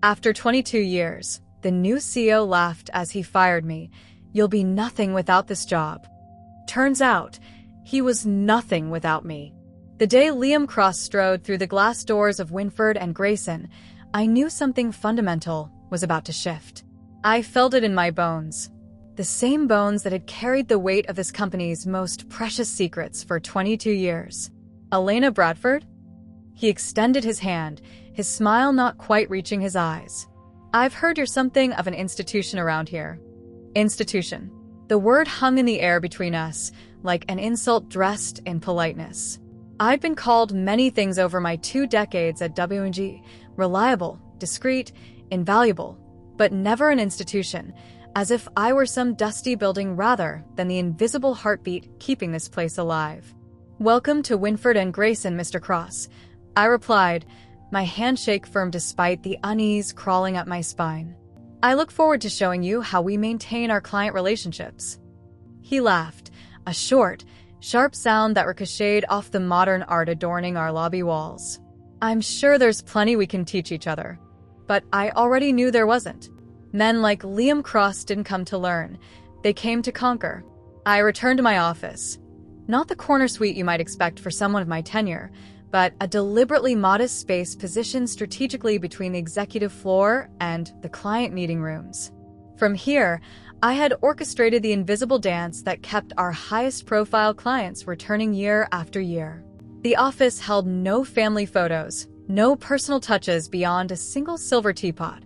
After 22 years, the new CEO laughed as he fired me. "You'll be nothing without this job." Turns out, he was nothing without me. The day Liam Cross strode through the glass doors of Winford and Grayson, I knew something fundamental was about to shift. I felt it in my bones. The same bones that had carried the weight of this company's most precious secrets for 22 years. "Elena Bradford?" He extended his hand, his smile not quite reaching his eyes. "I've heard you're something of an institution around here." Institution. The word hung in the air between us, like an insult dressed in politeness. I'd been called many things over my 2 decades at W&G: reliable, discreet, invaluable, but never an institution, as if I were some dusty building rather than the invisible heartbeat keeping this place alive. "Welcome to Winford and Grayson, Mr. Cross," I replied, my handshake firm despite the unease crawling up my spine. "I look forward to showing you how we maintain our client relationships." He laughed, a short, sharp sound that ricocheted off the modern art adorning our lobby walls. "I'm sure there's plenty we can teach each other." But I already knew there wasn't. Men like Liam Cross didn't come to learn. They came to conquer. I returned to my office. Not the corner suite you might expect for someone of my tenure, but a deliberately modest space positioned strategically between the executive floor and the client meeting rooms. From here, I had orchestrated the invisible dance that kept our highest-profile clients returning year after year. The office held no family photos, no personal touches beyond a single silver teapot,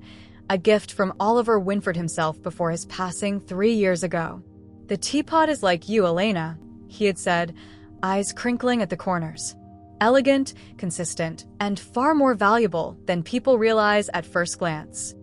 a gift from Oliver Winford himself before his passing 3 years ago. "The teapot is like you, Elena," he had said, eyes crinkling at the corners. "Elegant, consistent, and far more valuable than people realize at first glance."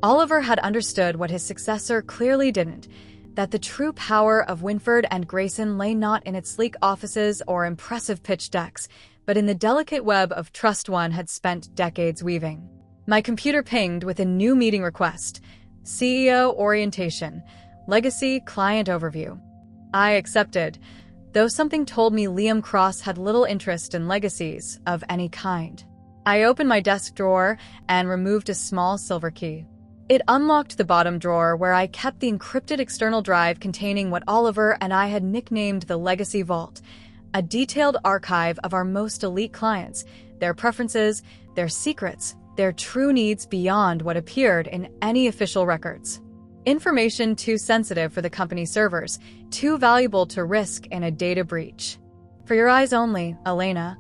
Oliver had understood what his successor clearly didn't, that the true power of Winford and Grayson lay not in its sleek offices or impressive pitch decks, but in the delicate web of trust one had spent decades weaving. My computer pinged with a new meeting request: CEO orientation, legacy client overview. I accepted, though something told me Liam Cross had little interest in legacies of any kind. I opened my desk drawer and removed a small silver key. It unlocked the bottom drawer where I kept the encrypted external drive containing what Oliver and I had nicknamed the Legacy Vault, a detailed archive of our most elite clients, their preferences, their secrets, their true needs beyond what appeared in any official records. Information too sensitive for the company servers, too valuable to risk in a data breach. "For your eyes only, Elena,"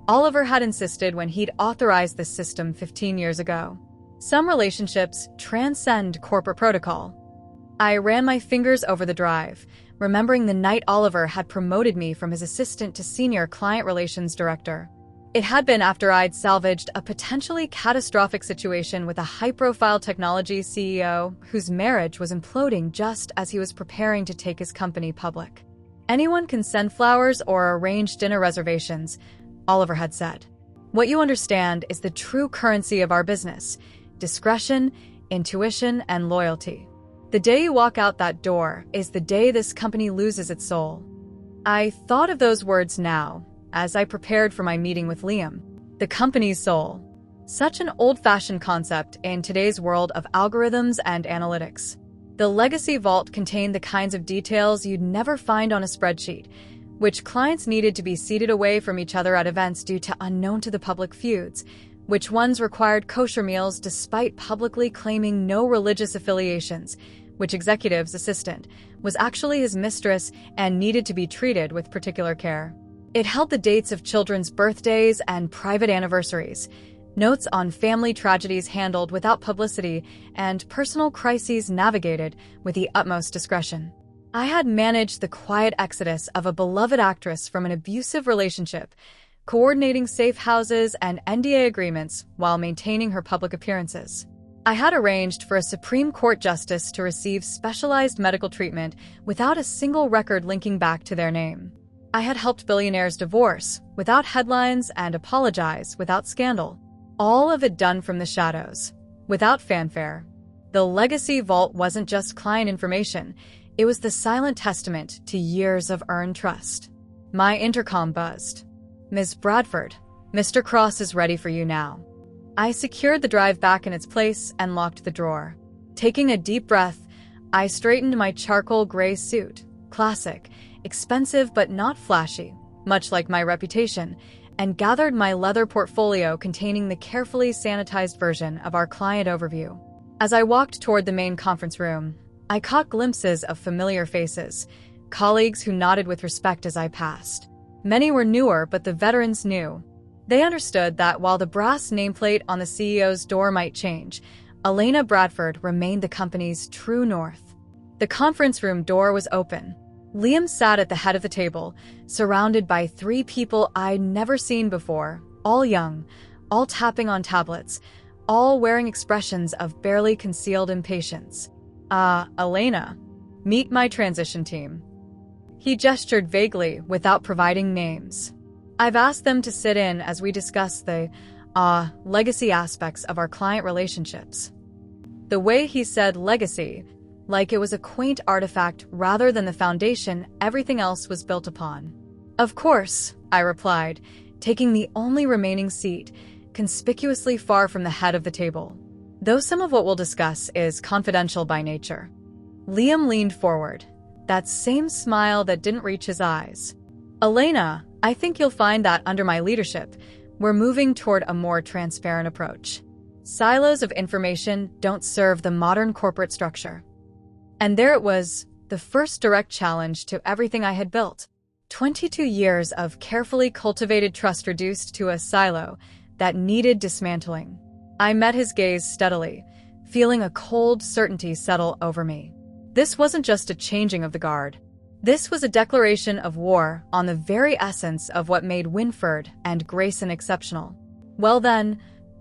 Oliver had insisted when he'd authorized this system 15 years ago. "Some relationships transcend corporate protocol." I ran my fingers over the drive, remembering the night Oliver had promoted me from his assistant to senior client relations director. It had been after I'd salvaged a potentially catastrophic situation with a high-profile technology CEO whose marriage was imploding just as he was preparing to take his company public. "Anyone can send flowers or arrange dinner reservations," Oliver had said. "What you understand is the true currency of our business: discretion, intuition, and loyalty. The day you walk out that door is the day this company loses its soul." I thought of those words now, as I prepared for my meeting with Liam. The company's soul. Such an old-fashioned concept in today's world of algorithms and analytics. The Legacy Vault contained the kinds of details you'd never find on a spreadsheet: which clients needed to be seated away from each other at events due to unknown-to-the-public feuds, which ones required kosher meals despite publicly claiming no religious affiliations, which executive's assistant was actually his mistress and needed to be treated with particular care. It held the dates of children's birthdays and private anniversaries, notes on family tragedies handled without publicity, and personal crises navigated with the utmost discretion. I had managed the quiet exodus of a beloved actress from an abusive relationship, coordinating safe houses and NDA agreements while maintaining her public appearances. I had arranged for a Supreme Court justice to receive specialized medical treatment without a single record linking back to their name. I had helped billionaires divorce without headlines and apologize without scandal. All of it done from the shadows, without fanfare. The Legacy Vault wasn't just client information, it was the silent testament to years of earned trust. My intercom buzzed. "Ms. Bradford, Mr. Cross is ready for you now." I secured the drive back in its place and locked the drawer. Taking a deep breath, I straightened my charcoal gray suit, classic, expensive but not flashy, much like my reputation, and gathered my leather portfolio containing the carefully sanitized version of our client overview. As I walked toward the main conference room, I caught glimpses of familiar faces, colleagues who nodded with respect as I passed. Many were newer, but the veterans knew. They understood that while the brass nameplate on the CEO's door might change, Elena Bradford remained the company's true north. The conference room door was open. Liam sat at the head of the table, surrounded by 3 people I'd never seen before, all young, all tapping on tablets, all wearing expressions of barely concealed impatience. Elena, meet my transition team." He gestured vaguely without providing names. "I've asked them to sit in as we discuss the, legacy aspects of our client relationships." The way he said legacy, like it was a quaint artifact rather than the foundation everything else was built upon. "Of course," I replied, taking the only remaining seat, conspicuously far from the head of the table. "Though some of what we'll discuss is confidential by nature." Liam leaned forward, that same smile that didn't reach his eyes. "Elena, I think you'll find that under my leadership, we're moving toward a more transparent approach. Silos of information don't serve the modern corporate structure." And there it was, the first direct challenge to everything I had built. 22 years of carefully cultivated trust reduced to a silo that needed dismantling. I met his gaze steadily, feeling a cold certainty settle over me. This wasn't just a changing of the guard. This was a declaration of war on the very essence of what made Winford and Grayson exceptional. "Well then,"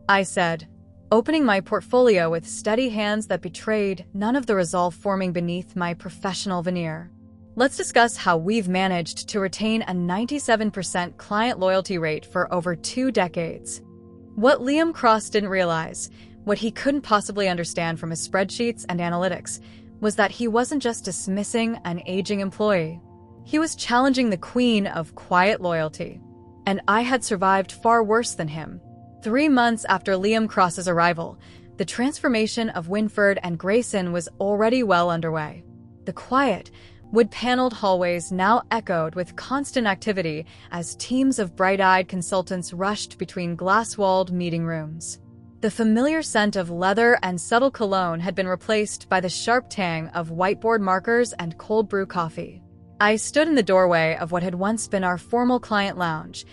I said, opening my portfolio with steady hands that betrayed none of the resolve forming beneath my professional veneer. "Let's discuss how we've managed to retain a 97% client loyalty rate for over 2 decades. What Liam Cross didn't realize, what he couldn't possibly understand from his spreadsheets and analytics, was that he wasn't just dismissing an aging employee. He was challenging the queen of quiet loyalty. And I had survived far worse than him. 3 months after Liam Cross's arrival, the transformation of Winford and Grayson was already well underway. The quiet, wood-paneled hallways now echoed with constant activity as teams of bright-eyed consultants rushed between glass-walled meeting rooms. The familiar scent of leather and subtle cologne had been replaced by the sharp tang of whiteboard markers and cold brew coffee. I stood in the doorway of what had once been our formal client lounge,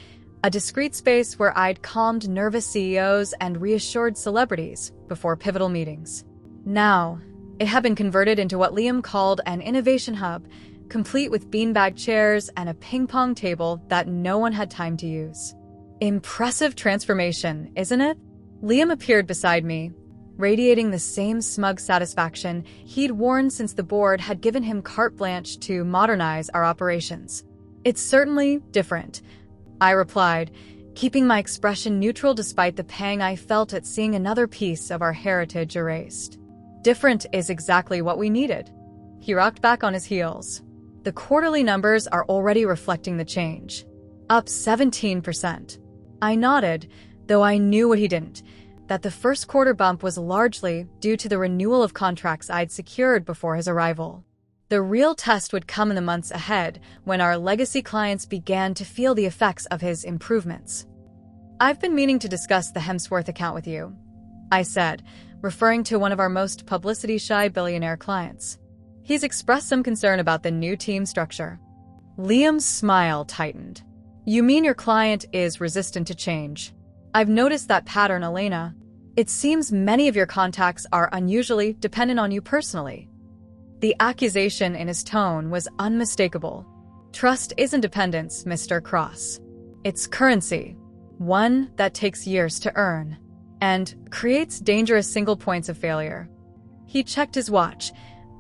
a discreet space where I'd calmed nervous CEOs and reassured celebrities before pivotal meetings. Now, it had been converted into what Liam called an innovation hub, complete with beanbag chairs and a ping-pong table that no one had time to use. Impressive transformation, isn't it? Liam appeared beside me, radiating the same smug satisfaction he'd worn since the board had given him carte blanche to modernize our operations. "It's certainly different," I replied, keeping my expression neutral despite the pang I felt at seeing another piece of our heritage erased. "Different is exactly what we needed." He rocked back on his heels. "The quarterly numbers are already reflecting the change. Up 17%. I nodded, though I knew what he didn't, that the first quarter bump was largely due to the renewal of contracts I'd secured before his arrival. The real test would come in the months ahead when our legacy clients began to feel the effects of his improvements. "I've been meaning to discuss the Hemsworth account with you," I said, referring to one of our most publicity-shy billionaire clients. "He's expressed some concern about the new team structure." Liam's smile tightened. "You mean your client is resistant to change? I've noticed that pattern, Elena. It seems many of your contacts are unusually dependent on you personally." The accusation in his tone was unmistakable. "Trust isn't dependence, Mr. Cross. It's currency, one that takes years to earn, and creates dangerous single points of failure." He checked his watch,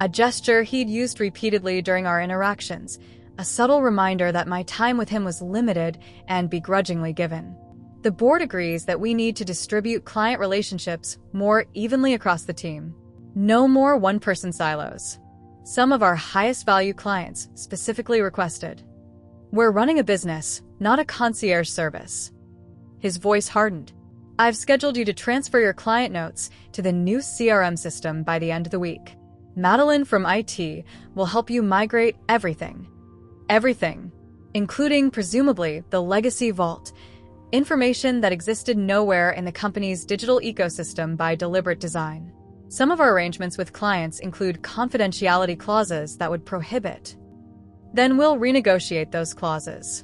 a gesture he'd used repeatedly during our interactions, a subtle reminder that my time with him was limited and begrudgingly given. "The board agrees that we need to distribute client relationships more evenly across the team. No more one-person silos. Some of our highest value clients specifically requested. We're running a business, not a concierge service." His voice hardened. I've scheduled you to transfer your client notes to the new CRM system by the end of the week. Madeline from IT will help you migrate everything. Everything, including, presumably, the legacy vault, information that existed nowhere in the company's digital ecosystem by deliberate design. Some of our arrangements with clients include confidentiality clauses that would prohibit. Then we'll renegotiate those clauses.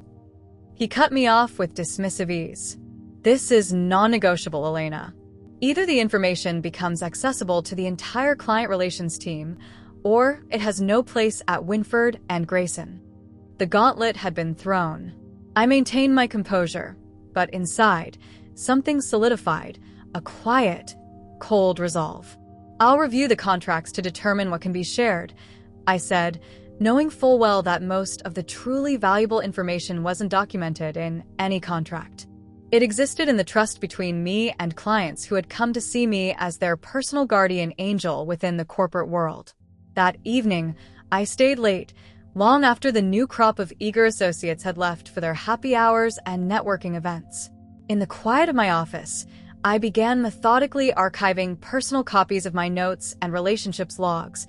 He cut me off with dismissive ease. This is non-negotiable, Elena. Either the information becomes accessible to the entire client relations team, or it has no place at Winford and Grayson. The gauntlet had been thrown. I maintained my composure, but inside, something solidified, a quiet, cold resolve. I'll review the contracts to determine what can be shared, I said, knowing full well that most of the truly valuable information wasn't documented in any contract. It existed in the trust between me and clients who had come to see me as their personal guardian angel within the corporate world. That evening, I stayed late, long after the new crop of eager associates had left for their happy hours and networking events. In the quiet of my office, I began methodically archiving personal copies of my notes and relationships logs,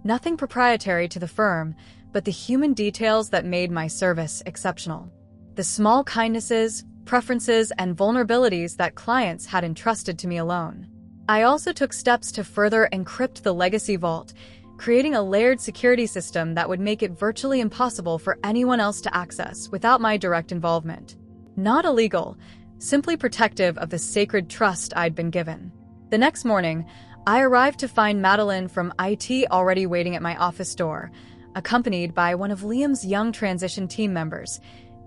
nothing proprietary to the firm, but the human details that made my service exceptional. The small kindnesses, preferences, and vulnerabilities that clients had entrusted to me alone. I also took steps to further encrypt the legacy vault, creating a layered security system that would make it virtually impossible for anyone else to access without my direct involvement. Not illegal, simply protective of the sacred trust I'd been given. The next morning, I arrived to find Madeline from IT already waiting at my office door, accompanied by one of Liam's young transition team members,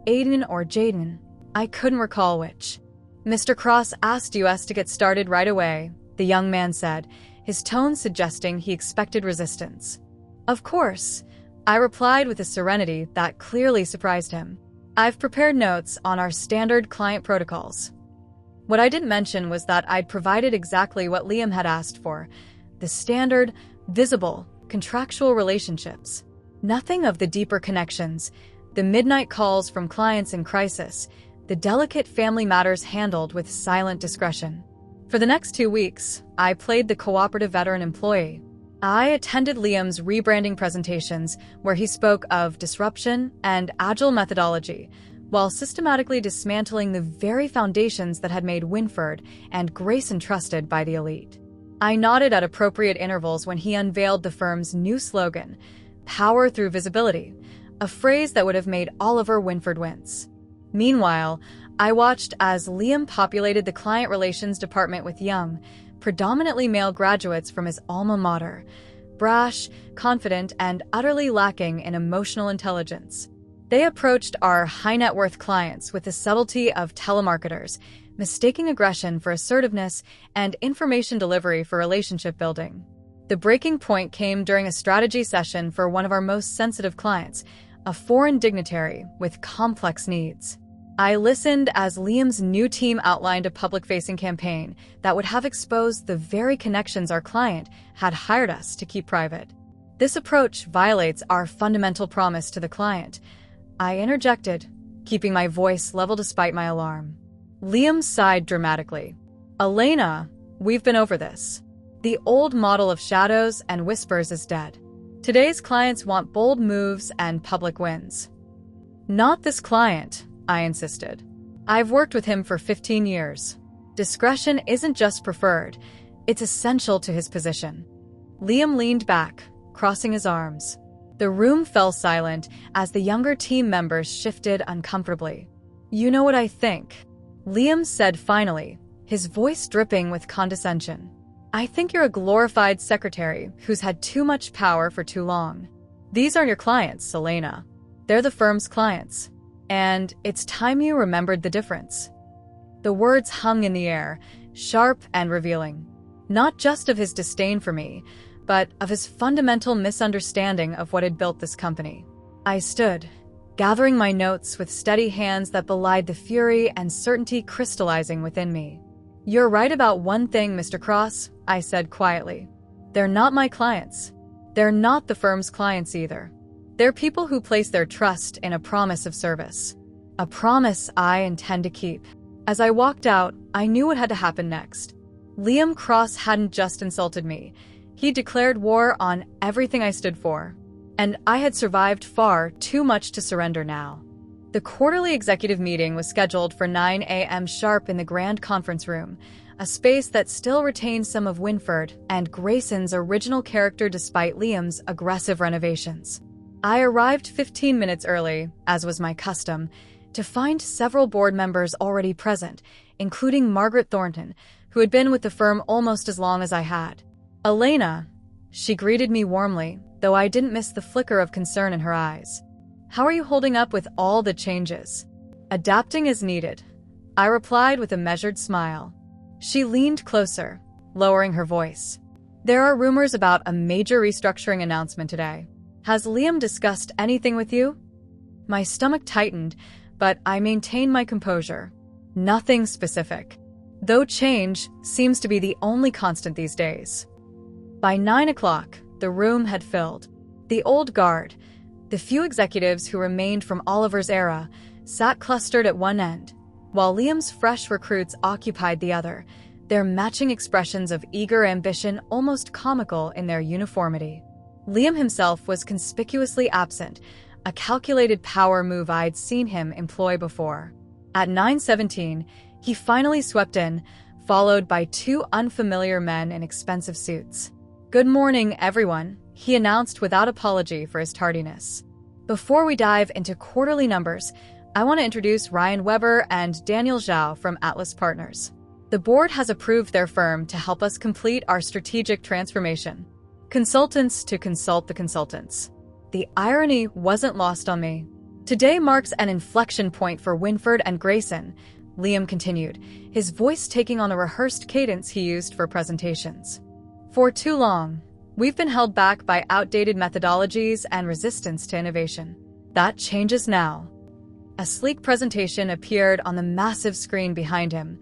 Aiden or Jaden. I couldn't recall which. Mr. Cross asked us to get started right away, the young man said, his tone suggesting he expected resistance. Of course, I replied with a serenity that clearly surprised him. I've prepared notes on our standard client protocols. What I didn't mention was that I'd provided exactly what Liam had asked for, the standard, visible, contractual relationships. Nothing of the deeper connections, the midnight calls from clients in crisis, the delicate family matters handled with silent discretion. For the next 2 weeks, I played the cooperative veteran employee. I attended Liam's rebranding presentations where he spoke of disruption and agile methodology, while systematically dismantling the very foundations that had made Winford and Grayson trusted by the elite. I nodded at appropriate intervals when he unveiled the firm's new slogan, "Power through visibility," a phrase that would have made Oliver Winford wince. Meanwhile, I watched as Liam populated the client relations department with young, predominantly male graduates from his alma mater, brash, confident, and utterly lacking in emotional intelligence. They approached our high-net-worth clients with the subtlety of telemarketers, mistaking aggression for assertiveness and information delivery for relationship building. The breaking point came during a strategy session for one of our most sensitive clients, a foreign dignitary with complex needs. I listened as Liam's new team outlined a public-facing campaign that would have exposed the very connections our client had hired us to keep private. This approach violates our fundamental promise to the client, I interjected, keeping my voice level despite my alarm. Liam sighed dramatically. Elena, we've been over this. The old model of shadows and whispers is dead. Today's clients want bold moves and public wins. Not this client, I insisted. I've worked with him for 15 years. Discretion isn't just preferred, it's essential to his position. Liam leaned back, crossing his arms. The room fell silent as the younger team members shifted uncomfortably. You know what I think, Liam said finally, his voice dripping with condescension. I think you're a glorified secretary who's had too much power for too long. These aren't your clients, Elena. They're the firm's clients. And it's time you remembered the difference. The words hung in the air, sharp and revealing, not just of his disdain for me, but of his fundamental misunderstanding of what had built this company. I stood, gathering my notes with steady hands that belied the fury and certainty crystallizing within me. You're right about one thing, Mr. Cross, I said quietly. They're not my clients. They're not the firm's clients either. They're people who place their trust in a promise of service. A promise I intend to keep. As I walked out, I knew what had to happen next. Liam Cross hadn't just insulted me. He declared war on everything I stood for. And I had survived far too much to surrender now. The quarterly executive meeting was scheduled for 9 a.m. sharp in the Grand Conference Room, a space that still retains some of Winford and Grayson's original character despite Liam's aggressive renovations. I arrived 15 minutes early, as was my custom, to find several board members already present, including Margaret Thornton, who had been with the firm almost as long as I had. Elena, she greeted me warmly, though I didn't miss the flicker of concern in her eyes. How are you holding up with all the changes? Adapting as needed, I replied with a measured smile. She leaned closer, lowering her voice. There are rumors about a major restructuring announcement today. Has Liam discussed anything with you? My stomach tightened, but I maintained my composure. Nothing specific. Though change seems to be the only constant these days. By 9 o'clock, the room had filled. The old guard, the few executives who remained from Oliver's era, sat clustered at one end, while Liam's fresh recruits occupied the other, their matching expressions of eager ambition almost comical in their uniformity. Liam himself was conspicuously absent, a calculated power move I'd seen him employ before. At 9:17, he finally swept in, followed by two unfamiliar men in expensive suits. "Good morning, everyone," he announced without apology for his tardiness. "Before we dive into quarterly numbers, I want to introduce Ryan Weber and Daniel Zhao from Atlas Partners. The board has approved their firm to help us complete our strategic transformation. Consultants to consult the consultants." The irony wasn't lost on me. "Today marks an inflection point for Winford and Grayson," Liam continued, his voice taking on a rehearsed cadence he used for presentations. "For too long, we've been held back by outdated methodologies and resistance to innovation. That changes now." A sleek presentation appeared on the massive screen behind him.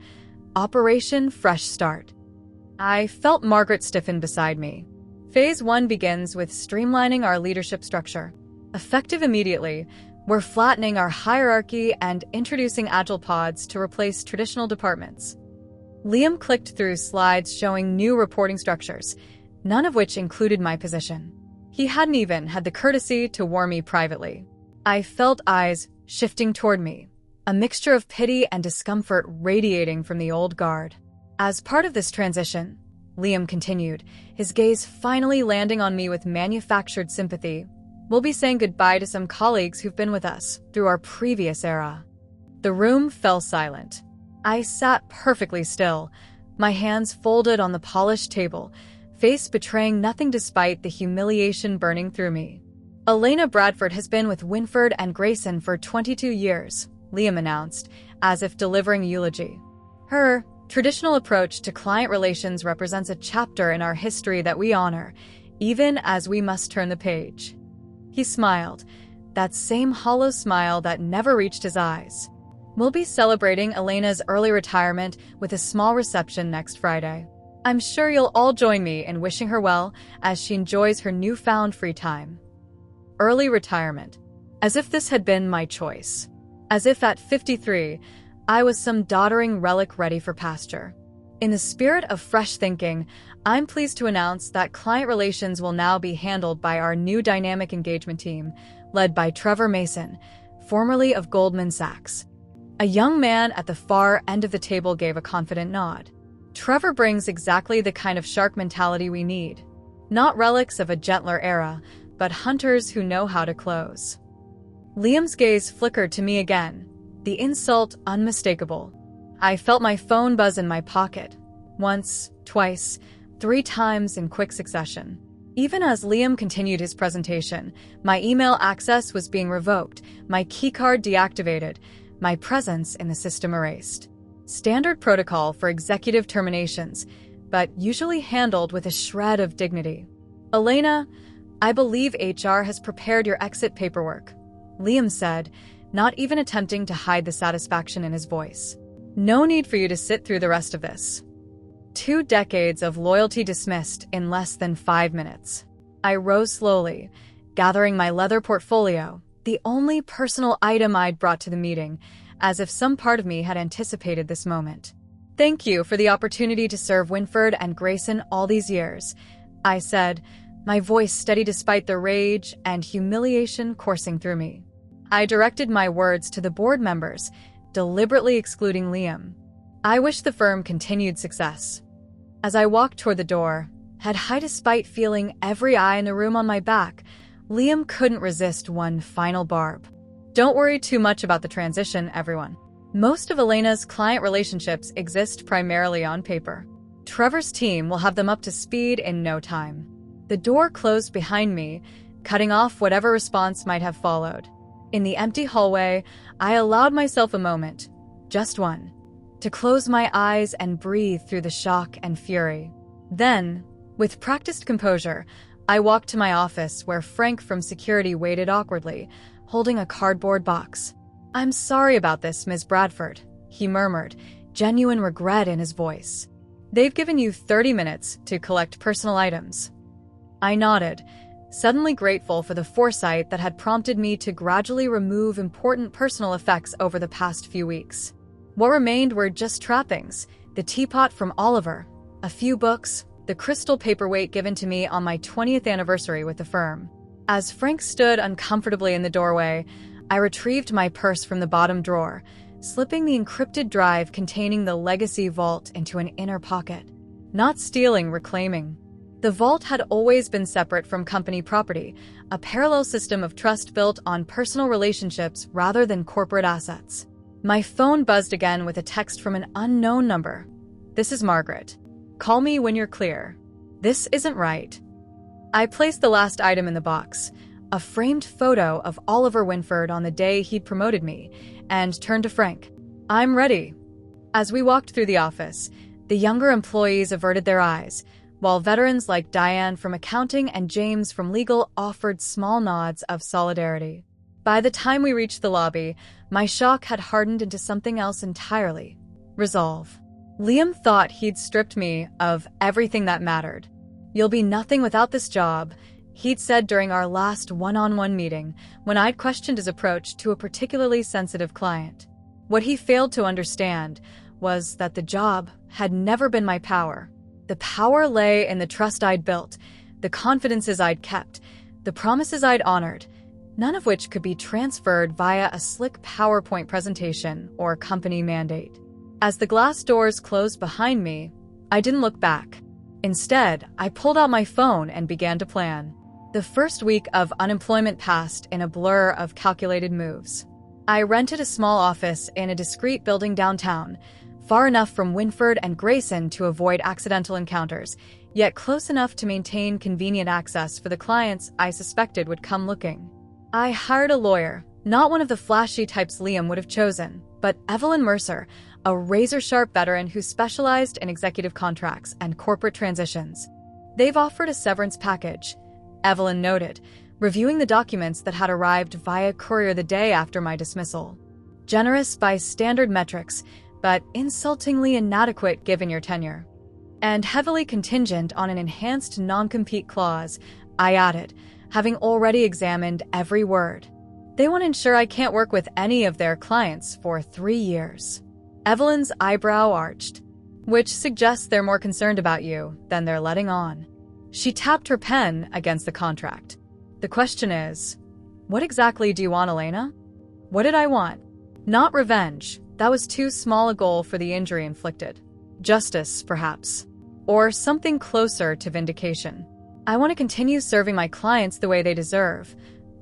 Operation Fresh Start. I felt Margaret stiffen beside me. Phase 1 begins with streamlining our leadership structure. Effective immediately, we're flattening our hierarchy and introducing agile pods to replace traditional departments. Liam clicked through slides showing new reporting structures, none of which included my position. He hadn't even had the courtesy to warn me privately. I felt eyes shifting toward me, a mixture of pity and discomfort radiating from the old guard. As part of this transition, Liam continued, his gaze finally landing on me with manufactured sympathy, we'll be saying goodbye to some colleagues who've been with us through our previous era. The room fell silent. I sat perfectly still, my hands folded on the polished table, face betraying nothing despite the humiliation burning through me. "Elena Bradford has been with Winford and Grayson for 22 years, Liam announced, as if delivering a eulogy. Her traditional approach to client relations represents a chapter in our history that we honor, even as we must turn the page." He smiled, that same hollow smile that never reached his eyes. "We'll be celebrating Elena's early retirement with a small reception next Friday. I'm sure you'll all join me in wishing her well as she enjoys her newfound free time." Early retirement. As if this had been my choice. As if at 53, I was some doddering relic ready for pasture. In the spirit of fresh thinking, I'm pleased to announce that client relations will now be handled by our new dynamic engagement team, led by Trevor Mason, formerly of Goldman Sachs. A young man at the far end of the table gave a confident nod. Trevor brings exactly the kind of shark mentality we need. Not relics of a gentler era, but hunters who know how to close. Liam's gaze flickered to me again, the insult unmistakable. I felt my phone buzz in my pocket. Once, twice, 3 times in quick succession. Even as Liam continued his presentation, my email access was being revoked, my keycard deactivated, my presence in the system erased. Standard protocol for executive terminations, but usually handled with a shred of dignity. "Elena, I believe HR has prepared your exit paperwork," Liam said, not even attempting to hide the satisfaction in his voice. "No need for you to sit through the rest of this." 2 decades of loyalty dismissed in less than 5 minutes. I rose slowly, gathering my leather portfolio, the only personal item I'd brought to the meeting, as if some part of me had anticipated this moment. "Thank you for the opportunity to serve Winford and Grayson all these years," I said, my voice steady despite the rage and humiliation coursing through me. I directed my words to the board members, deliberately excluding Liam. I wish the firm continued success. As I walked toward the door, head high despite feeling every eye in the room on my back, Liam couldn't resist one final barb. "Don't worry too much about the transition, everyone. Most of Elena's client relationships exist primarily on paper. Trevor's team will have them up to speed in no time." The door closed behind me, cutting off whatever response might have followed. In the empty hallway, I allowed myself a moment, just one, to close my eyes and breathe through the shock and fury. Then, with practiced composure, I walked to my office where Frank from security waited awkwardly, holding a cardboard box. "I'm sorry about this, Ms. Bradford," he murmured, genuine regret in his voice. "They've given you 30 minutes to collect personal items." I nodded, suddenly grateful for the foresight that had prompted me to gradually remove important personal effects over the past few weeks. What remained were just trappings: the teapot from Oliver, a few books, the crystal paperweight given to me on my 20th anniversary with the firm. As Frank stood uncomfortably in the doorway, I retrieved my purse from the bottom drawer, slipping the encrypted drive containing the legacy vault into an inner pocket. Not stealing, reclaiming. The vault had always been separate from company property, a parallel system of trust built on personal relationships rather than corporate assets. My phone buzzed again with a text from an unknown number. "This is Margaret. Call me when you're clear." This isn't right. I placed the last item in the box, a framed photo of Oliver Winford on the day he'd promoted me, and turned to Frank. "I'm ready." As we walked through the office, the younger employees averted their eyes, while veterans like Diane from accounting and James from legal offered small nods of solidarity. By the time we reached the lobby, my shock had hardened into something else entirely: resolve. Liam thought he'd stripped me of everything that mattered. "You'll be nothing without this job," he'd said during our last one-on-one meeting when I'd questioned his approach to a particularly sensitive client. What he failed to understand was that the job had never been my power. The power lay in the trust I'd built, the confidences I'd kept, the promises I'd honored, none of which could be transferred via a slick PowerPoint presentation or company mandate. As the glass doors closed behind me, I didn't look back. Instead, I pulled out my phone and began to plan. The first week of unemployment passed in a blur of calculated moves. I rented a small office in a discreet building downtown, far enough from Winford and Grayson to avoid accidental encounters, yet close enough to maintain convenient access for the clients I suspected would come looking. I hired a lawyer, not one of the flashy types Liam would have chosen, but Evelyn Mercer, a razor-sharp veteran who specialized in executive contracts and corporate transitions. "They've offered a severance package," Evelyn noted, reviewing the documents that had arrived via courier the day after my dismissal. "Generous by standard metrics, but insultingly inadequate given your tenure. And heavily contingent on an enhanced non-compete clause," I added, having already examined every word. "They want to ensure I can't work with any of their clients for 3 years. Evelyn's eyebrow arched. "Which suggests they're more concerned about you than they're letting on." She tapped her pen against the contract. "The question is, what exactly do you want, Elena?" What did I want? Not revenge. That was too small a goal for the injury inflicted. Justice, perhaps. Or something closer to vindication. "I want to continue serving my clients the way they deserve,"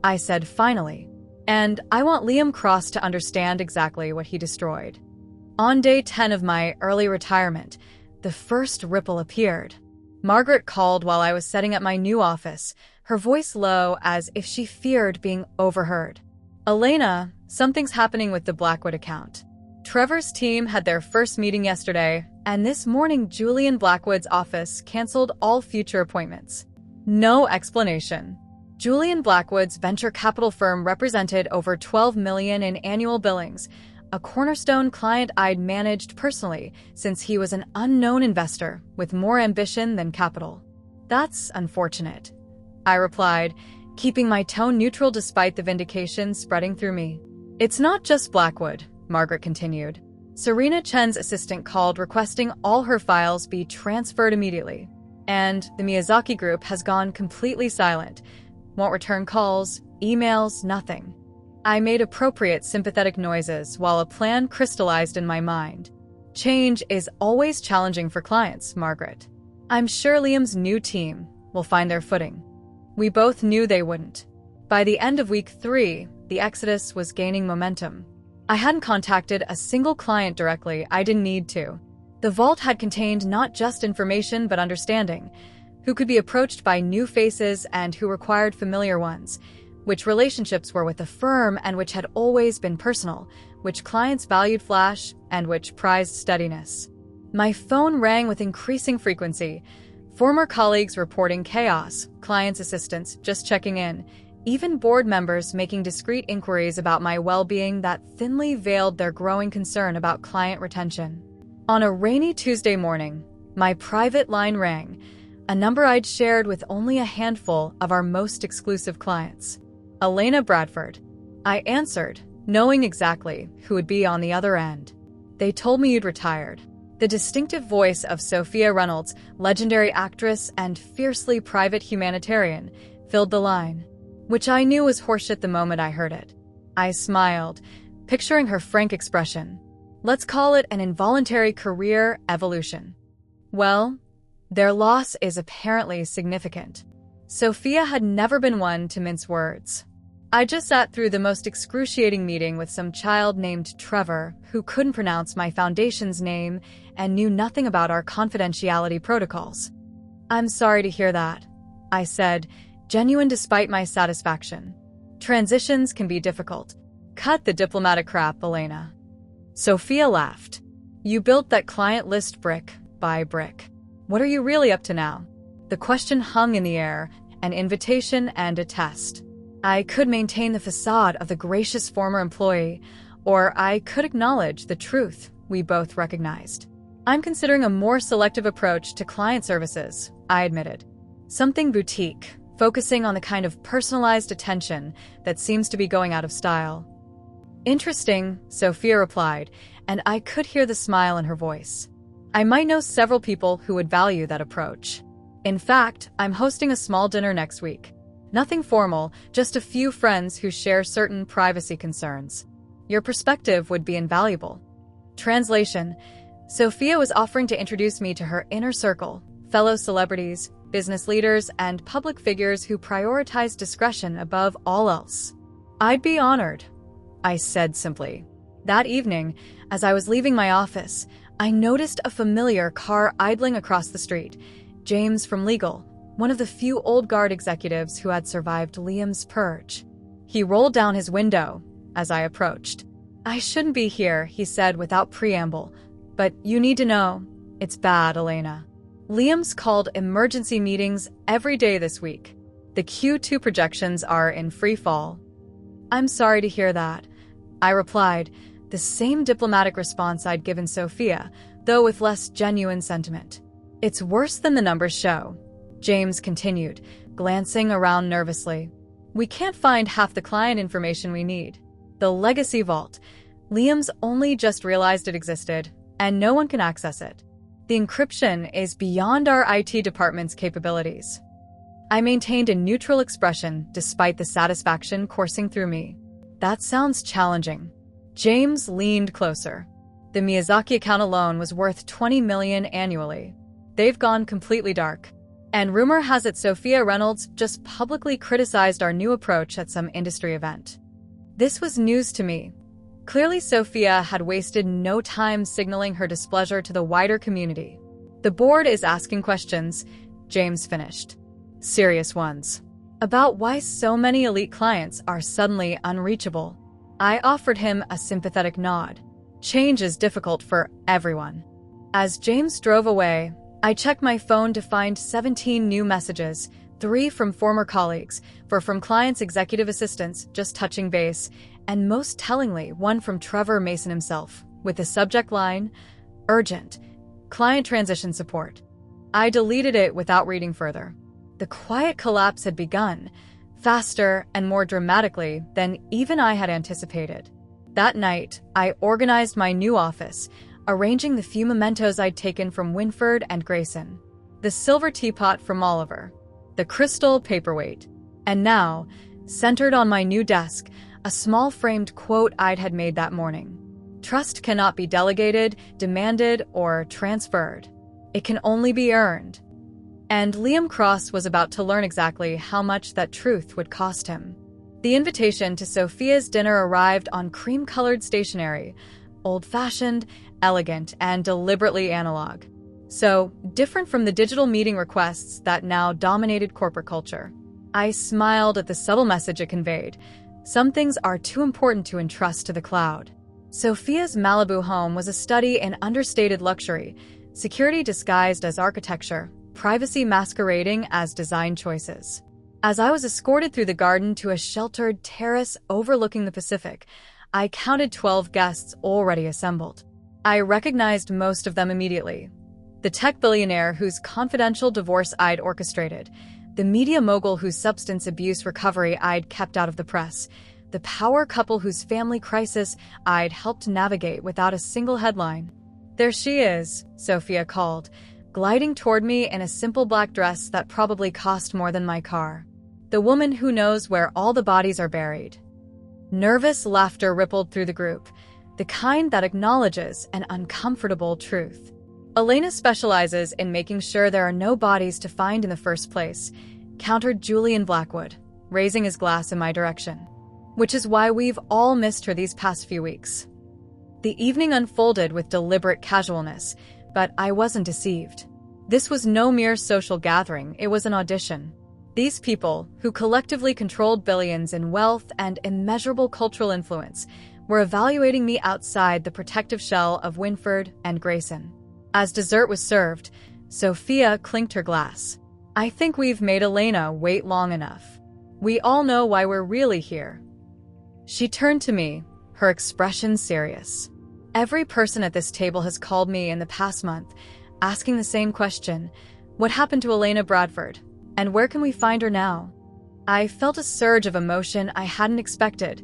I said finally. "And I want Liam Cross to understand exactly what he destroyed." On day 10 of my early retirement, the first ripple appeared. Margaret called while I was setting up my new office, her voice low as if she feared being overheard. "Elena, something's happening with the Blackwood account. Trevor's team had their first meeting yesterday, and this morning Julian Blackwood's office canceled all future appointments. No explanation. Julian Blackwood's venture capital firm represented over $12 million in annual billings, a cornerstone client I'd managed personally since he was an unknown investor with more ambition than capital. That's unfortunate," I replied, keeping my tone neutral despite the vindication spreading through me. "It's not just Blackwood," Margaret continued. Serena Chen's assistant called requesting all her files be transferred immediately. And the Miyazaki Group has gone completely silent. Won't return calls, emails, nothing. I made appropriate sympathetic noises while a plan crystallized in my mind. Change is always challenging for clients, Margaret. I'm sure Liam's new team will find their footing. We both knew they wouldn't. By the end of week 3, the exodus was gaining momentum. I hadn't contacted a single client directly. I didn't need to. The vault had contained not just information but understanding, who could be approached by new faces and who required familiar ones, which relationships were with the firm and which had always been personal, which clients valued flash and which prized steadiness. My phone rang with increasing frequency. Former colleagues reporting chaos, clients' assistants just checking in, even board members making discreet inquiries about my well-being that thinly veiled their growing concern about client retention. On a rainy Tuesday morning, my private line rang, a number I'd shared with only a handful of our most exclusive clients. Elena Bradford. I answered, knowing exactly who would be on the other end. They told me you'd retired. The distinctive voice of Sophia Reynolds, legendary actress and fiercely private humanitarian, filled the line, which I knew was horseshit the moment I heard it. I smiled, picturing her frank expression. Let's call it an involuntary career evolution. Well, their loss is apparently significant. Sophia had never been one to mince words. I just sat through the most excruciating meeting with some child named Trevor who couldn't pronounce my foundation's name and knew nothing about our confidentiality protocols. I'm sorry to hear that, I said, genuine despite my satisfaction. Transitions can be difficult. Cut the diplomatic crap, Elena. Sophia laughed. You built that client list brick by brick. What are you really up to now? The question hung in the air, an invitation and a test. I could maintain the facade of the gracious former employee, or I could acknowledge the truth we both recognized. I'm considering a more selective approach to client services, I admitted. Something boutique, focusing on the kind of personalized attention that seems to be going out of style. Interesting, Sophia replied, and I could hear the smile in her voice. I might know several people who would value that approach. In fact, I'm hosting a small dinner next week. Nothing formal, just a few friends who share certain privacy concerns. Your perspective would be invaluable. Translation: Sophia was offering to introduce me to her inner circle, fellow celebrities, business leaders, and public figures who prioritize discretion above all else. I'd be honored, I said simply. That evening, as I was leaving my office, I noticed a familiar car idling across the street. James from legal, one of the few old guard executives who had survived Liam's purge. He rolled down his window as I approached. I shouldn't be here, he said without preamble, but you need to know, it's bad, Elena. Liam's called emergency meetings every day this week. The Q2 projections are in free fall. I'm sorry to hear that, I replied, the same diplomatic response I'd given Sophia, though with less genuine sentiment. It's worse than the numbers show, James continued, glancing around nervously. We can't find half the client information we need. The legacy vault. Liam's only just realized it existed, and no one can access it. The encryption is beyond our IT department's capabilities. I maintained a neutral expression despite the satisfaction coursing through me. That sounds challenging. James leaned closer. The Miyazaki account alone was worth $20 million annually. They've gone completely dark. And rumor has it Sophia Reynolds just publicly criticized our new approach at some industry event. This was news to me. Clearly, Sophia had wasted no time signaling her displeasure to the wider community. The board is asking questions, James finished. Serious ones. About why so many elite clients are suddenly unreachable. I offered him a sympathetic nod. Change is difficult for everyone. As James drove away, I checked my phone to find 17 new messages, 3 from former colleagues, 4 from clients' executive assistants just touching base, and most tellingly, 1 from Trevor Mason himself, with the subject line, Urgent, Client Transition Support. I deleted it without reading further. The quiet collapse had begun, faster and more dramatically than even I had anticipated. That night, I organized my new office, arranging the few mementos I'd taken from Winford and Grayson. The silver teapot from Oliver, the crystal paperweight, and now, centered on my new desk, a small framed quote I had made that morning. Trust cannot be delegated, demanded, or transferred. It can only be earned. And Liam Cross was about to learn exactly how much that truth would cost him. The invitation to Sophia's dinner arrived on cream-colored stationery, old-fashioned, elegant, and deliberately analog. So, different from the digital meeting requests that now dominated corporate culture. I smiled at the subtle message it conveyed. Some things are too important to entrust to the cloud. Sophia's Malibu home was a study in understated luxury, security disguised as architecture, privacy masquerading as design choices. As I was escorted through the garden to a sheltered terrace overlooking the Pacific, I counted 12 guests already assembled. I recognized most of them immediately. The tech billionaire whose confidential divorce I'd orchestrated, the media mogul whose substance abuse recovery I'd kept out of the press, the power couple whose family crisis I'd helped navigate without a single headline. "There she is," Sophia called, gliding toward me in a simple black dress that probably cost more than my car. "The woman who knows where all the bodies are buried." Nervous laughter rippled through the group, the kind that acknowledges an uncomfortable truth. "Elena specializes in making sure there are no bodies to find in the first place," countered Julian Blackwood, raising his glass in my direction. "Which is why we've all missed her these past few weeks." The evening unfolded with deliberate casualness, but I wasn't deceived. This was no mere social gathering, it was an audition. These people, who collectively controlled billions in wealth and immeasurable cultural influence, were evaluating me outside the protective shell of Winford and Grayson. As dessert was served, Sophia clinked her glass. "I think we've made Elena wait long enough. We all know why we're really here." She turned to me, her expression serious. "Every person at this table has called me in the past month, asking the same question. What happened to Elena Bradford? And where can we find her now?" I felt a surge of emotion I hadn't expected,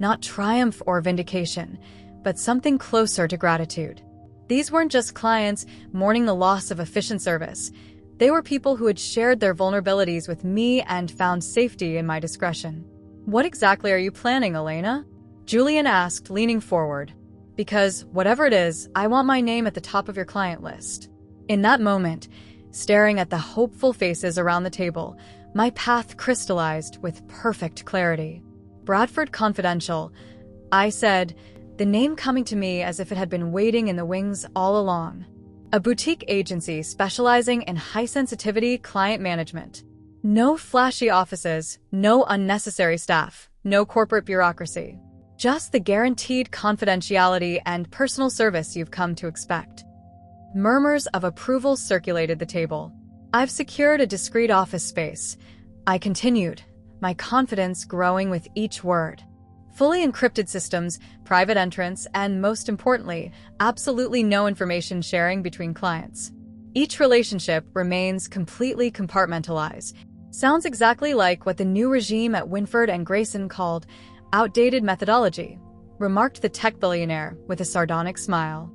not triumph or vindication, but something closer to gratitude. These weren't just clients mourning the loss of efficient service. They were people who had shared their vulnerabilities with me and found safety in my discretion. "What exactly are you planning, Elena?" Julian asked, leaning forward. "Because, whatever it is, I want my name at the top of your client list." In that moment, staring at the hopeful faces around the table, my path crystallized with perfect clarity. "Bradford Confidential," I said, the name coming to me as if it had been waiting in the wings all along. A boutique agency specializing in high-sensitivity client management. No flashy offices, no unnecessary staff, no corporate bureaucracy. Just the guaranteed confidentiality and personal service you've come to expect. Murmurs of approval circulated the table. "I've secured a discreet office space," I continued, my confidence growing with each word. "Fully encrypted systems, private entrance, and most importantly, absolutely no information sharing between clients. Each relationship remains completely compartmentalized." Sounds exactly like what the new regime at Winford and Grayson called outdated methodology, remarked the tech billionaire with a sardonic smile.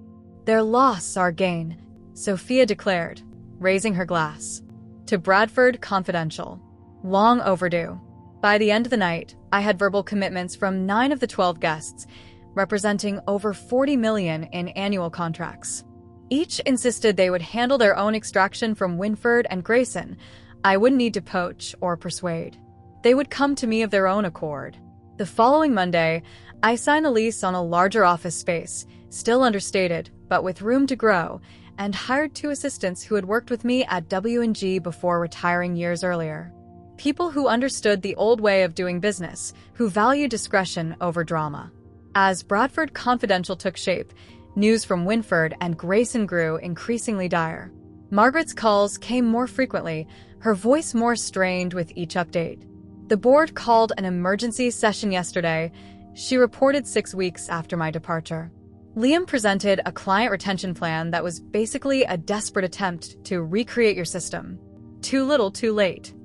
"Their loss, our gain," Sophia declared, raising her glass. "To Bradford Confidential. Long overdue." By the end of the night, I had verbal commitments from 9 of the 12 guests, representing over $40 million in annual contracts. Each insisted they would handle their own extraction from Winford and Grayson. I wouldn't need to poach or persuade. They would come to me of their own accord. The following Monday, I signed a lease on a larger office space, still understated, but with room to grow, and hired 2 assistants who had worked with me at W&G before retiring years earlier. People who understood the old way of doing business, who valued discretion over drama. As Bradford Confidential took shape, news from Winford and Grayson grew increasingly dire. Margaret's calls came more frequently, her voice more strained with each update. "The board called an emergency session yesterday," she reported 6 weeks after my departure. "Liam presented a client retention plan that was basically a desperate attempt to recreate your system. Too little, too late."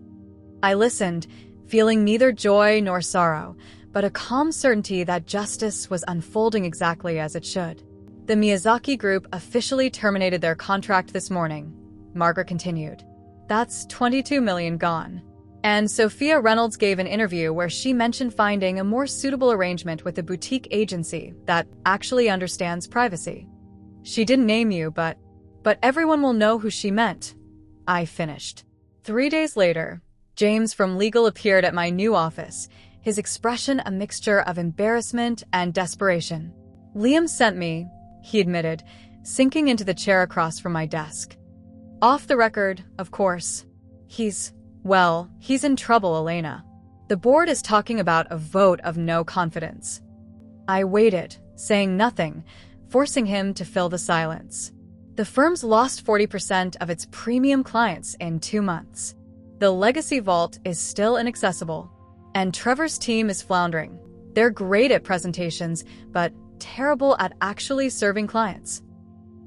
I listened, feeling neither joy nor sorrow, but a calm certainty that justice was unfolding exactly as it should. The Miyazaki Group officially terminated their contract this morning, Margaret continued. That's 22 million gone. And Sophia Reynolds gave an interview where she mentioned finding a more suitable arrangement with a boutique agency that actually understands privacy. She didn't name you, but everyone will know who she meant. I finished. 3 days later, James from legal appeared at my new office, his expression a mixture of embarrassment and desperation. Liam sent me, he admitted, sinking into the chair across from my desk. Off the record, of course. He's in trouble, Elena. The board is talking about a vote of no confidence. I waited, saying nothing, forcing him to fill the silence. The firm's lost 40% of its premium clients in 2 months. The legacy vault is still inaccessible, and Trevor's team is floundering. They're great at presentations, but terrible at actually serving clients.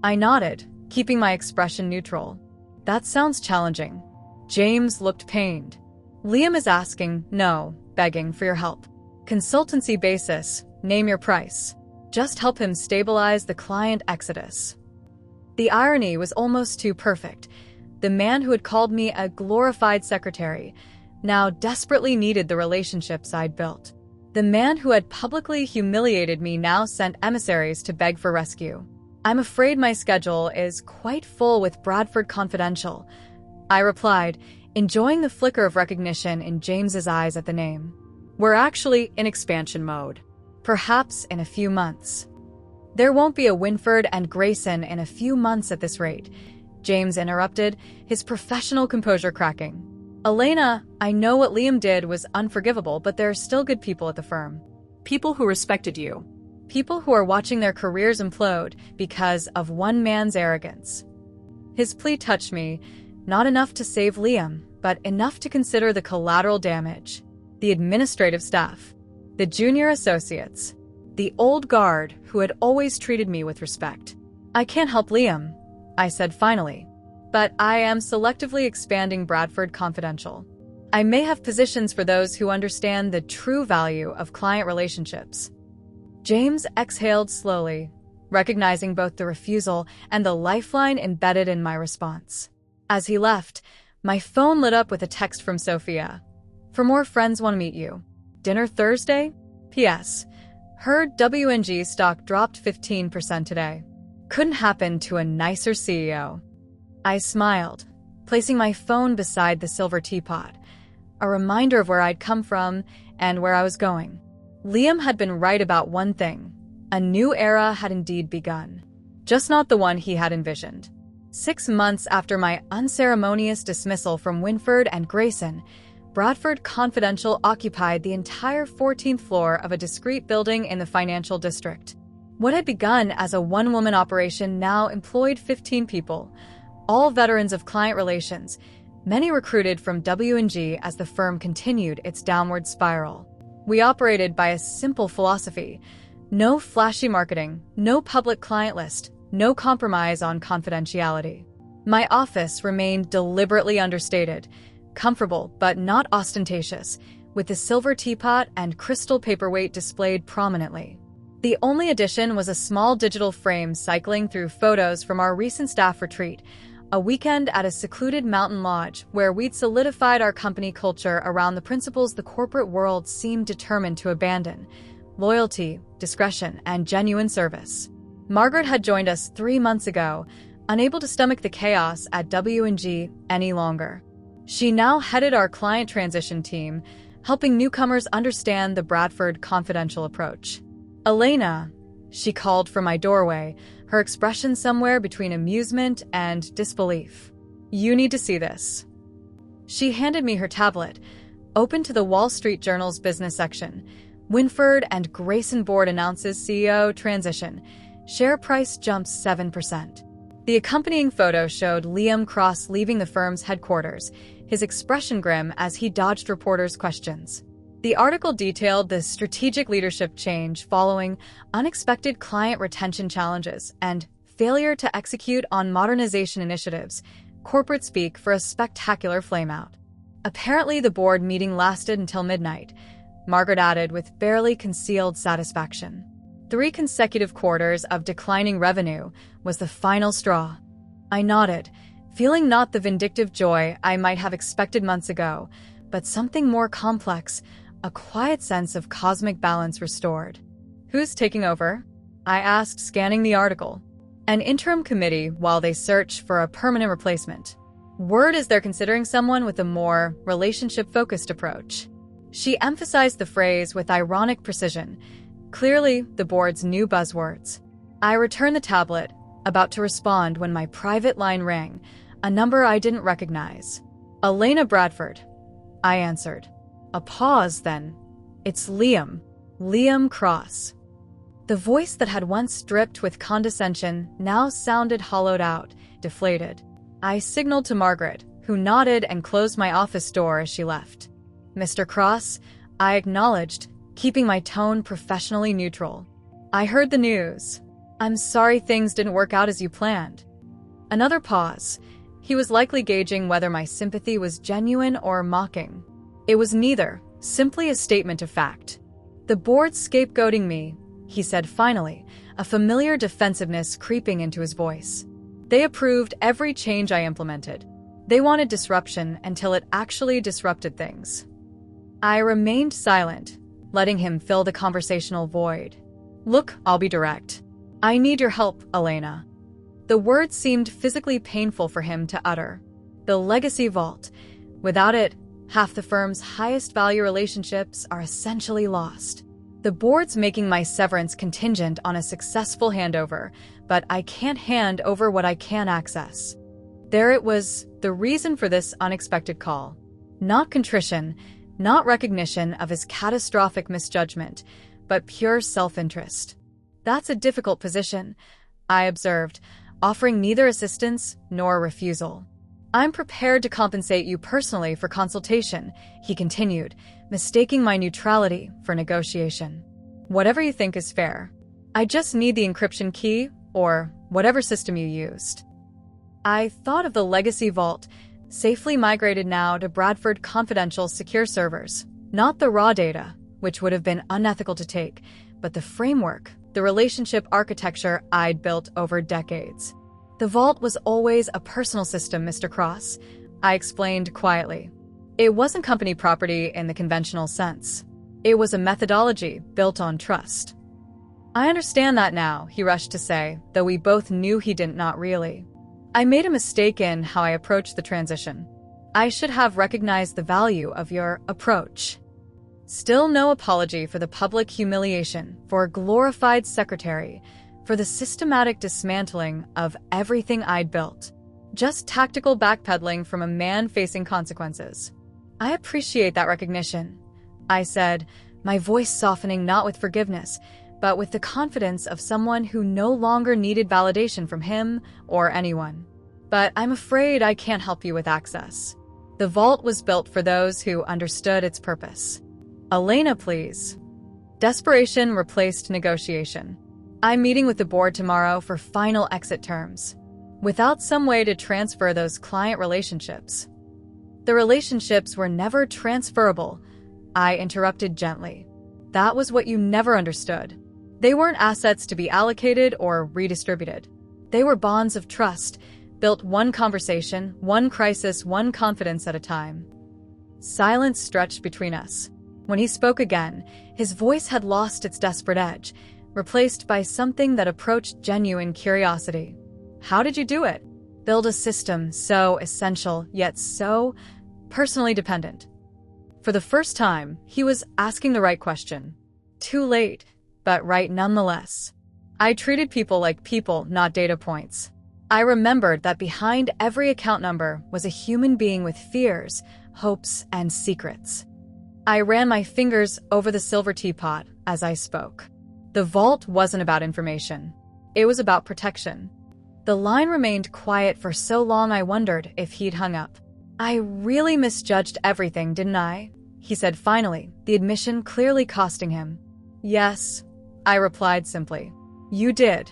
I nodded, keeping my expression neutral. That sounds challenging. James looked pained. Liam is asking, no, begging for your help. Consultancy basis, name your price. Just help him stabilize the client exodus. The irony was almost too perfect. The man who had called me a glorified secretary now desperately needed the relationships I'd built. The man who had publicly humiliated me now sent emissaries to beg for rescue. I'm afraid my schedule is quite full with Bradford Confidential, I replied, enjoying the flicker of recognition in James's eyes at the name. We're actually in expansion mode. Perhaps in a few months. There won't be a Winford and Grayson in a few months at this rate, James interrupted, his professional composure cracking. Elena, I know what Liam did was unforgivable, but there are still good people at the firm. People who respected you. People who are watching their careers implode because of one man's arrogance. His plea touched me, not enough to save Liam, but enough to consider the collateral damage. The administrative staff. The junior associates. The old guard who had always treated me with respect. I can't help Liam, I said finally, but I am selectively expanding Bradford Confidential. I may have positions for those who understand the true value of client relationships. James exhaled slowly, recognizing both the refusal and the lifeline embedded in my response. As he left, my phone lit up with a text from Sophia. For more friends want to meet you. Dinner Thursday? P.S. Heard WNG stock dropped 15% today. Couldn't happen to a nicer CEO. I smiled, placing my phone beside the silver teapot, a reminder of where I'd come from and where I was going. Liam had been right about one thing. A new era had indeed begun. Just not the one he had envisioned. 6 months after my unceremonious dismissal from Winford and Grayson, Bradford Confidential occupied the entire 14th floor of a discreet building in the financial district. What had begun as a one-woman operation now employed 15 people, all veterans of client relations, many recruited from W&G as the firm continued its downward spiral. We operated by a simple philosophy: no flashy marketing, no public client list, no compromise on confidentiality. My office remained deliberately understated, comfortable but not ostentatious, with the silver teapot and crystal paperweight displayed prominently. The only addition was a small digital frame cycling through photos from our recent staff retreat, a weekend at a secluded mountain lodge where we'd solidified our company culture around the principles the corporate world seemed determined to abandon: loyalty, discretion, and genuine service. Margaret had joined us 3 months ago, unable to stomach the chaos at W&G any longer. She now headed our client transition team, helping newcomers understand the Bradford Confidential approach. Elena, she called from my doorway, her expression somewhere between amusement and disbelief. You need to see this. She handed me her tablet, open to the Wall Street Journal's business section. Winford and Grayson board announces CEO transition. Share price jumps 7%. The accompanying photo showed Liam Cross leaving the firm's headquarters, his expression grim as he dodged reporters' questions. The article detailed the strategic leadership change following unexpected client retention challenges and failure to execute on modernization initiatives, corporate speak for a spectacular flameout. Apparently, the board meeting lasted until midnight. Margaret added with barely concealed satisfaction. 3 consecutive quarters of declining revenue was the final straw. I nodded, feeling not the vindictive joy I might have expected months ago, but something more complex, a quiet sense of cosmic balance restored. "Who's taking over?" I asked, scanning the article. "An interim committee while they search for a permanent replacement. Word is they're considering someone with a more relationship-focused approach." She emphasized the phrase with ironic precision, clearly the board's new buzzwords. I returned the tablet, about to respond when my private line rang, a number I didn't recognize. "Elena Bradford," I answered. A pause then. "It's Liam. Liam Cross." The voice that had once dripped with condescension now sounded hollowed out, deflated. I signaled to Margaret, who nodded and closed my office door as she left. "Mr. Cross," I acknowledged, keeping my tone professionally neutral. "I heard the news. I'm sorry things didn't work out as you planned." Another pause. He was likely gauging whether my sympathy was genuine or mocking. It was neither, simply a statement of fact. "The board's scapegoating me," he said finally, a familiar defensiveness creeping into his voice. "They approved every change I implemented. They wanted disruption until it actually disrupted things." I remained silent, letting him fill the conversational void. "Look, I'll be direct. I need your help, Elena." The words seemed physically painful for him to utter. The legacy vault. Without it, half the firm's highest value relationships are essentially lost. The board's making my severance contingent on a successful handover, but I can't hand over what I can access. There it was, the reason for this unexpected call. Not contrition, not recognition of his catastrophic misjudgment, but pure self-interest. "That's a difficult position," I observed, offering neither assistance nor refusal. "I'm prepared to compensate you personally for consultation," he continued, mistaking my neutrality for negotiation. "Whatever you think is fair. I just need the encryption key, or whatever system you used." I thought of the legacy vault, safely migrated now to Bradford Confidential secure servers. Not the raw data, which would have been unethical to take, but the framework, the relationship architecture I'd built over decades. "The vault was always a personal system, Mr. Cross," I explained quietly. "It wasn't company property in the conventional sense. It was a methodology built on trust." "I understand that now," he rushed to say, though we both knew he didn't, not really. "I made a mistake in how I approached the transition. I should have recognized the value of your approach." Still no apology for the public humiliation, for a glorified secretary, for the systematic dismantling of everything I'd built. Just tactical backpedaling from a man facing consequences. "I appreciate that recognition," I said, my voice softening not with forgiveness, but with the confidence of someone who no longer needed validation from him or anyone. "But I'm afraid I can't help you with access. The vault was built for those who understood its purpose." "Elena, please." Desperation replaced negotiation. "I'm meeting with the board tomorrow for final exit terms. Without some way to transfer those client relationships." "The relationships were never transferable," I interrupted gently. "That was what you never understood. They weren't assets to be allocated or redistributed. They were bonds of trust, built one conversation, one crisis, one confidence at a time." Silence stretched between us. When he spoke again, his voice had lost its desperate edge, replaced by something that approached genuine curiosity. "How did you do it? Build a system so essential, yet so personally dependent?" For the first time, he was asking the right question. Too late, but right nonetheless. I treated people like people, not data points. I remembered that behind every account number was a human being with fears, hopes, and secrets. I ran my fingers over the silver teapot as I spoke. The vault wasn't about information. It was about protection. The line remained quiet for so long I wondered if he'd hung up. "I really misjudged everything, didn't I?" he said finally, the admission clearly costing him. "Yes," I replied simply. "You did."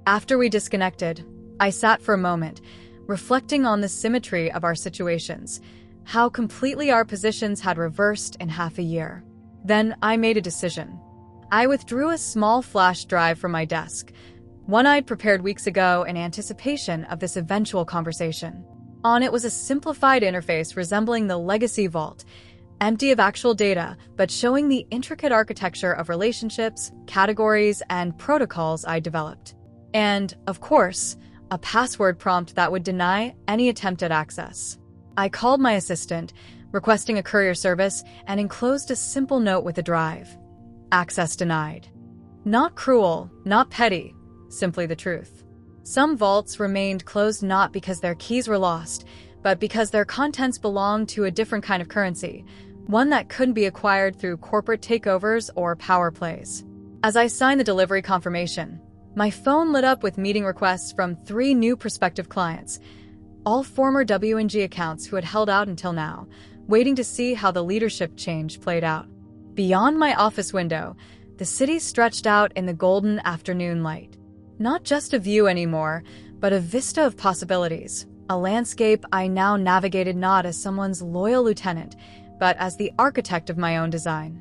After we disconnected, I sat for a moment, reflecting on the symmetry of our situations, how completely our positions had reversed in half a year. Then I made a decision. I withdrew a small flash drive from my desk, one I'd prepared weeks ago in anticipation of this eventual conversation. On it was a simplified interface resembling the Legacy Vault, empty of actual data, but showing the intricate architecture of relationships, categories, and protocols I developed. And, of course, a password prompt that would deny any attempt at access. I called my assistant, requesting a courier service, and enclosed a simple note with a drive. Access denied. Not cruel, not petty, simply the truth. Some vaults remained closed not because their keys were lost, but because their contents belonged to a different kind of currency, one that couldn't be acquired through corporate takeovers or power plays. As I signed the delivery confirmation, my phone lit up with meeting requests from 3 new prospective clients, all former W&G accounts who had held out until now, waiting to see how the leadership change played out. Beyond my office window, the city stretched out in the golden afternoon light. Not just a view anymore, but a vista of possibilities, a landscape I now navigated not as someone's loyal lieutenant, but as the architect of my own design.